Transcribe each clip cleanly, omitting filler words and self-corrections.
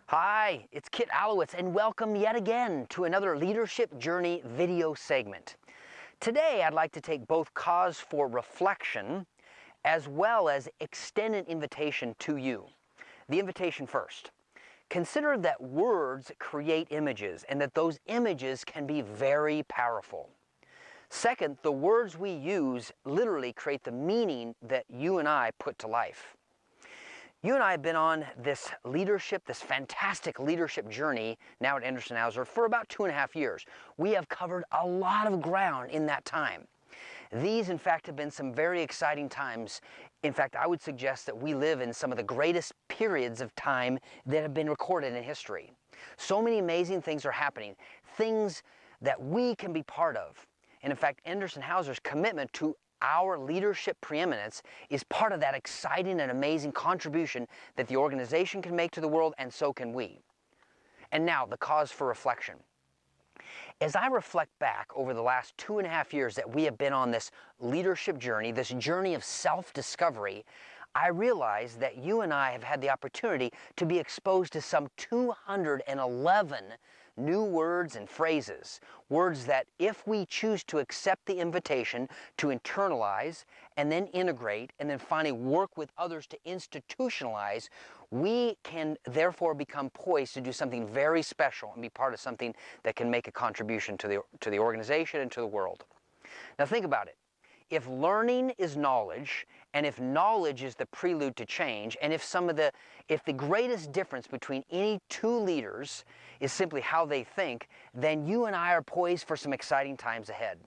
Hi, it's Kit Alowitz, and welcome yet again to another Leadership Journey video segment. Today, I'd like to take both cause for reflection as well as extend an invitation to you. The invitation first. Consider that words create images and that those images can be very powerful. Second, the words we use literally create the meaning that you and I put to life. You and I have been on this fantastic leadership journey now at Anderson-Hauser for about 2.5 years. We have covered a lot of ground in that time. These, in fact, have been some very exciting times. In fact, I would suggest that we live in some of the greatest periods of time that have been recorded in history. So many amazing things are happening, things that we can be part of. And in fact, Anderson-Hauser's commitment to our leadership preeminence is part of that exciting and amazing contribution that the organization can make to the world, and so can we. And now, the cause for reflection. As I reflect back over the last 2.5 years that we have been on this leadership journey, this journey of self-discovery, I realize that you and I have had the opportunity to be exposed to some 211 new words and phrases, words that if we choose to accept the invitation to internalize and then integrate and then finally work with others to institutionalize, we can therefore become poised to do something very special and be part of something that can make a contribution to the organization and to the world. Now think about it. If learning is knowledge, and if knowledge is the prelude to change, and if the greatest difference between any two leaders is simply how they think, then you and I are poised for some exciting times ahead.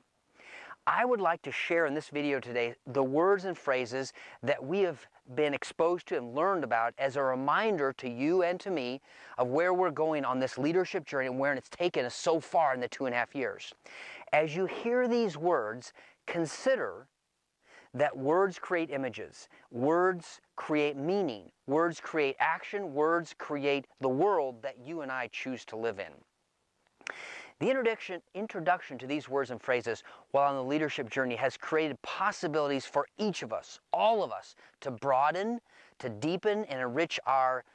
I would like to share in this video today the words and phrases that we have been exposed to and learned about as a reminder to you and to me of where we're going on this leadership journey and where it's taken us so far in the 2.5 years. As you hear these words, consider that words create images, words create meaning, words create action, words create the world that you and I choose to live in. The introduction to these words and phrases while on the leadership journey has created possibilities for each of us, all of us, to broaden, to deepen, and enrich our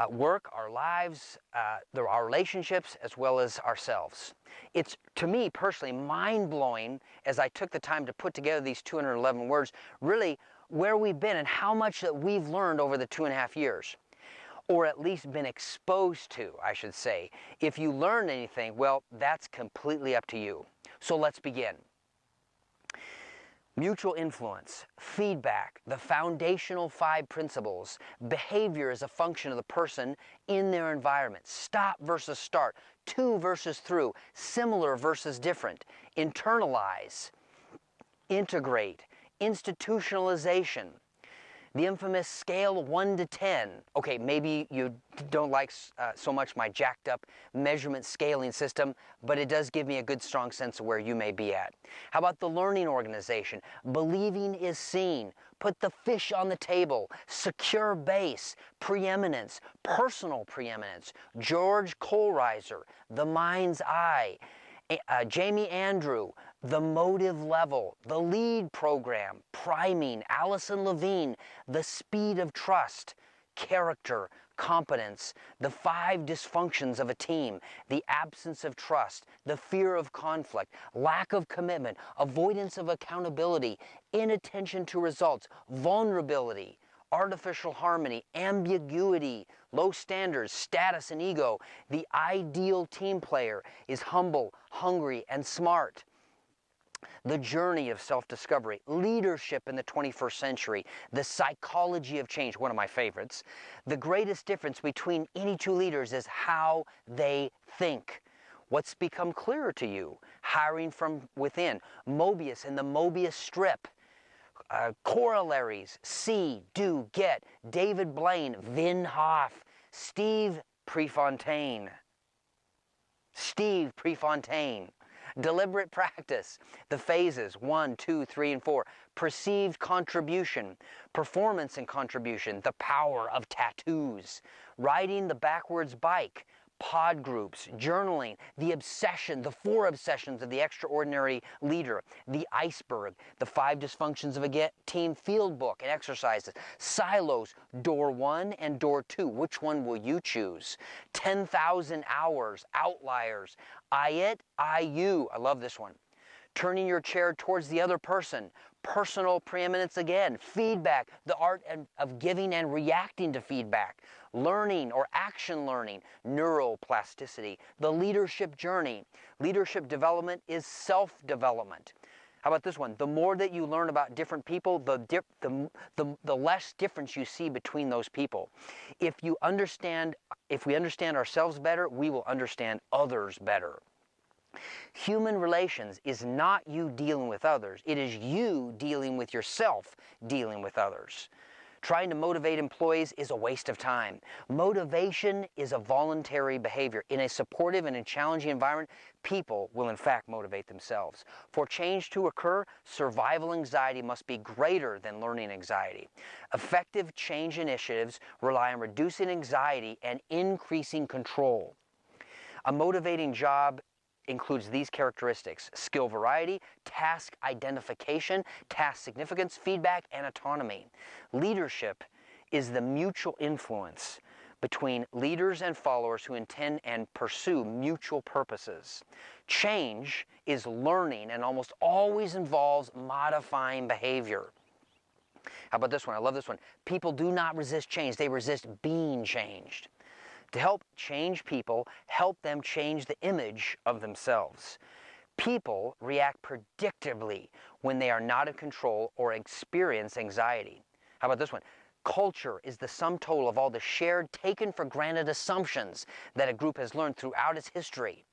work, our lives, our relationships, as well as ourselves. It's, to me personally, mind-blowing as I took the time to put together these 211 words, really where we've been and how much that we've learned over the 2.5 years. Or at least been exposed to, I should say. If you learned anything, well, that's completely up to you. So let's begin. Mutual influence, feedback, the foundational 5 principles, behavior is a function of the person in their environment, stop versus start, to versus through, similar versus different, internalize, integrate, institutionalization, the infamous scale of 1 to 10. Okay, maybe you don't like so much my jacked up measurement scaling system, but it does give me a good strong sense of where you may be at. How about the learning organization? Believing is seen. Put the fish on the table. Secure base. Preeminence. Personal preeminence. George Kohlreiser. The mind's eye. Jamie Andrew, the motive level, the lead program, priming, Allison Levine, the speed of trust, character, competence, the 5 dysfunctions of a team, the absence of trust, the fear of conflict, lack of commitment, avoidance of accountability, inattention to results, vulnerability, artificial harmony, ambiguity, low standards, status and ego. The ideal team player is humble, hungry, and smart. The journey of self-discovery, leadership in the 21st century, the psychology of change, one of my favorites. The greatest difference between any two leaders is how they think. What's become clearer to you? Hiring from within, Mobius and the Mobius strip. Corollaries, see, do, get, David Blaine, Vin Hoff, Steve Prefontaine. Deliberate practice, the phases, 1, 2, 3, and 4. Perceived contribution, performance and contribution, the power of tattoos. Riding the backwards bike, pod groups, journaling, the obsession, the 4 obsessions of the extraordinary leader, the iceberg, the 5 dysfunctions of a team field book and exercises, silos, door 1 and door 2. Which one will you choose? 10,000 hours, outliers, I it, I you. I love this one. Turning your chair towards the other person, personal preeminence again, feedback, the art of giving and reacting to feedback, learning or action learning, neuroplasticity, the leadership journey. Leadership development is self-development. How about this one? The more that you learn about different people, the less difference you see between those people. If we understand ourselves better, we will understand others better. Human relations is not you dealing with others. It is you dealing with yourself, dealing with others. Trying to motivate employees is a waste of time. Motivation is a voluntary behavior. In a supportive and a challenging environment, people will in fact motivate themselves. For change to occur, survival anxiety must be greater than learning anxiety. Effective change initiatives rely on reducing anxiety and increasing control. A motivating job includes these characteristics: skill variety, task identification, task significance, feedback, and autonomy. Leadership is the mutual influence between leaders and followers who intend and pursue mutual purposes. Change is learning and almost always involves modifying behavior. How about this one? I love this one. People do not resist change, they resist being changed. To help change people, help them change the image of themselves. People react predictably when they are not in control or experience anxiety. How about this one? Culture is the sum total of all the shared, taken for granted assumptions that a group has learned throughout its history.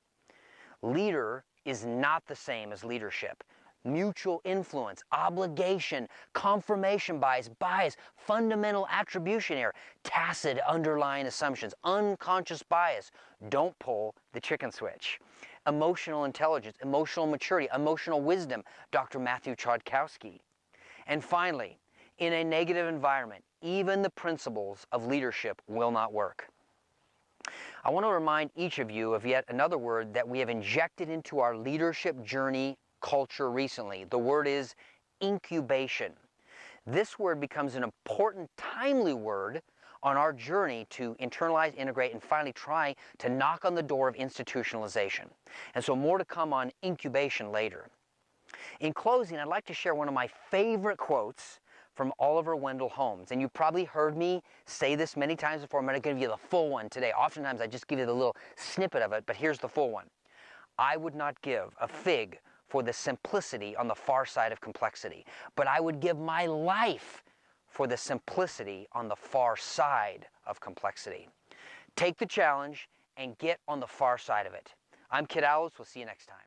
Leader is not the same as leadership. Mutual influence, obligation, confirmation bias, fundamental attribution error, tacit underlying assumptions, unconscious bias. Don't pull the chicken switch. Emotional intelligence, emotional maturity, emotional wisdom, Dr. Matthew Chodkowski. And finally, in a negative environment, even the principles of leadership will not work. I want to remind each of you of yet another word that we have injected into our leadership journey culture recently. The word is incubation. This word becomes an important, timely word on our journey to internalize, integrate, and finally try to knock on the door of institutionalization. And so more to come on incubation later. In closing, I'd like to share one of my favorite quotes from Oliver Wendell Holmes. And you've probably heard me say this many times before. I'm going to give you the full one today. Oftentimes I just give you the little snippet of it, but here's the full one. I would not give a fig for the simplicity on the far side of complexity, but I would give my life for the simplicity on the far side of complexity. Take the challenge and get on the far side of it. I'm Kid Owls. We'll see you next time.